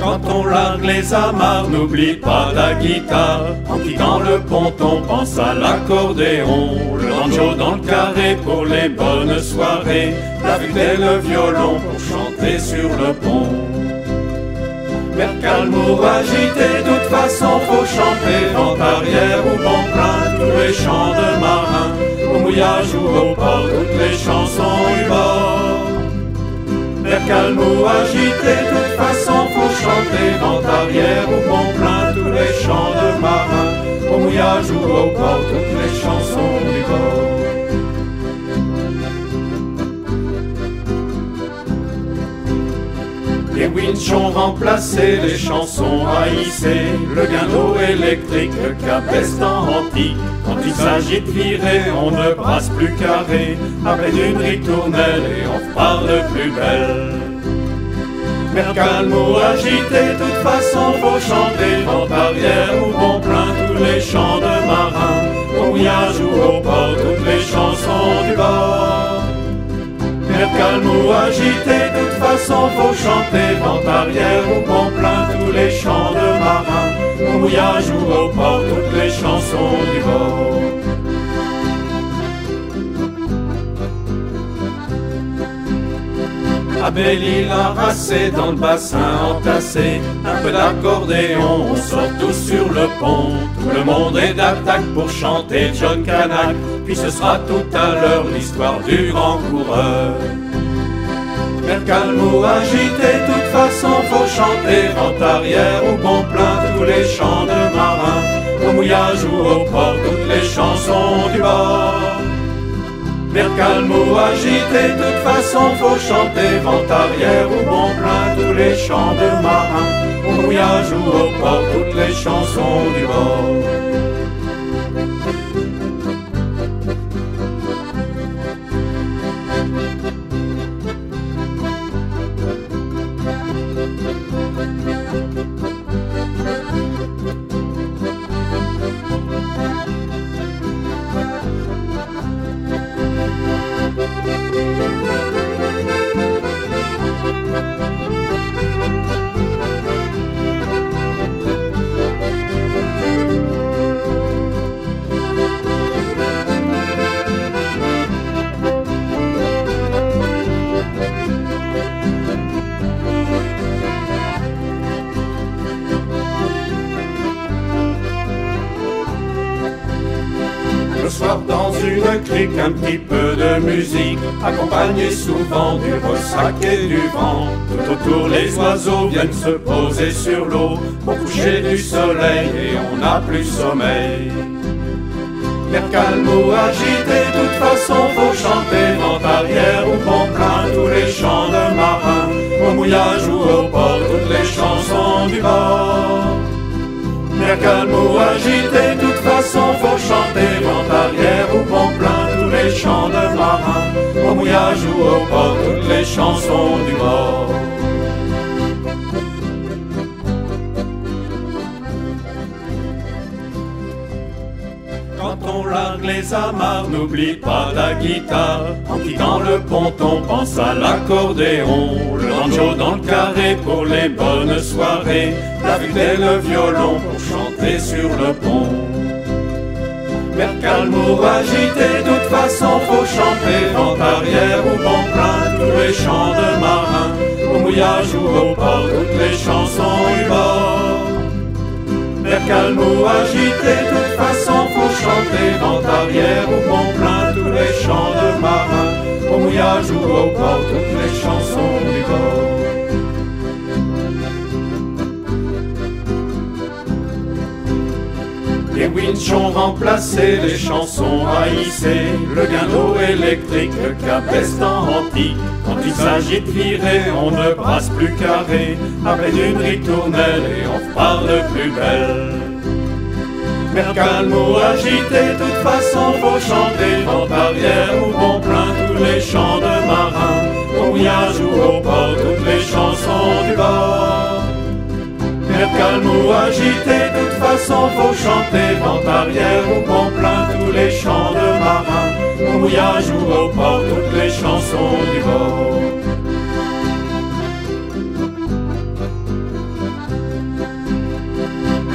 Quand on largue les amarres, n'oublie pas la guitare. En quittant le ponton, pense à l'accordéon. Le banjo dans le carré pour les bonnes soirées. La flûte et le violon pour chanter sur le pont. Vers calme ou agité, de toute façon faut chanter. Vent arrière ou bon plein, tous les chants de marins. Au mouillage ou au port, toutes les chansons du bord. Vers calme ou agité, de toute façon faut chanter. Vent arrière ou bon plein, tous les chants de marins. Au mouillage ou au port, toutes les chansons du bord. Les winchs ont remplacé les chansons haïssées. Le guindeau électrique, le cabestan antique. Quand il s'agit de virer, on ne brasse plus carré. À peine une ritournelle et on repart de plus belle. Mer calme ou agité, de toute façon faut chanter. Vent arrière ou bon plein, tous les chants de marins. Au mouillage ou au port, toutes les chansons du bord. Mer calme ou agité, de toute façon faut chanter. Vent arrière ou bon plein, tous les chants de marins. Au mouillage ou au port, toutes les chansons du bord. À Belle-Île, harassé dans le bassin entassé, un peu d'accordéon, on sort tous sur le pont. Tout le monde est d'attaque pour chanter John Canac, puis ce sera tout à l'heure l'histoire du grand coureur. Mer calme ou agité, de toute façon faut chanter. Vent arrière ou bon plein, tous les chants de marins. Au mouillage ou au port, toutes les chansons du bord. Mer calme ou agité, de toute façon faut chanter. Vent arrière ou bon plein, tous les chants de marins. Au mouillage ou au port, toutes les chansons du bord. Le soir dans une crique, un petit peu de musique, accompagné souvent du ressac et du vent. Tout autour les oiseaux viennent se poser sur l'eau au coucher du soleil et on n'a plus sommeil. Mer calme ou agité, de toute façon faut chanter. Vent arrière ou bon plein, tous les chants de marins. Au mouillage ou au port, toutes les chansons du bord. Mer calme ou agité, de toute façon faut chanter. Vent arrière ou bon plein, tous les chants de marins. Au mouillage ou au port, toutes les chansons du bord. Quand on largue les amarres, n'oublie pas la guitare. En quittant le ponton, pense à l'accordéon. Le banjo dans le carré pour les bonnes soirées. La flûte et le violon pour chanter sur le pont. Mer calme ou agité, de toute façon faut chanter. Vent arrière ou bon plein, tous les chants de marins. Au mouillage ou au port, toutes les chansons du bord. Mer calme ou agité, de toute façon faut chanter. Vent arrière ou bon plein, tous les chants de marins. Au mouillage ou au port, toutes les chansons du bord. Les winchs ont remplacé les chansons haïssées. Le guindeau électrique, le cabestan antique. Quand il s'agit de virer, on ne brasse plus carré. À peine une ritournelle et on repart de plus belle. Mer calme ou agité, de toute façon faut chanter. Vent arrière ou bon plein, tous les chants de marins. Au mouillage ou au port, toutes les chansons du bord. Mer calme ou agité, de toute façon faut chanter. Vent arrière ou bon plein, tous les chants de marins. Au mouillage ou au port, toutes les chansons du bord.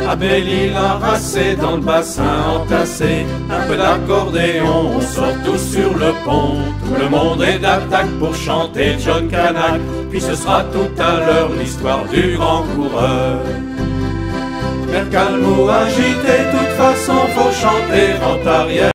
à Belle-Île enracée, dans le bassin entassé, un peu d'accordéon, on sort tous sur le pont. Tout le monde est d'attaque pour chanter John Canac, puis ce sera tout à l'heure l'histoire du grand coureur. Vers calme ou agité, toute façon faut chanter en arrière.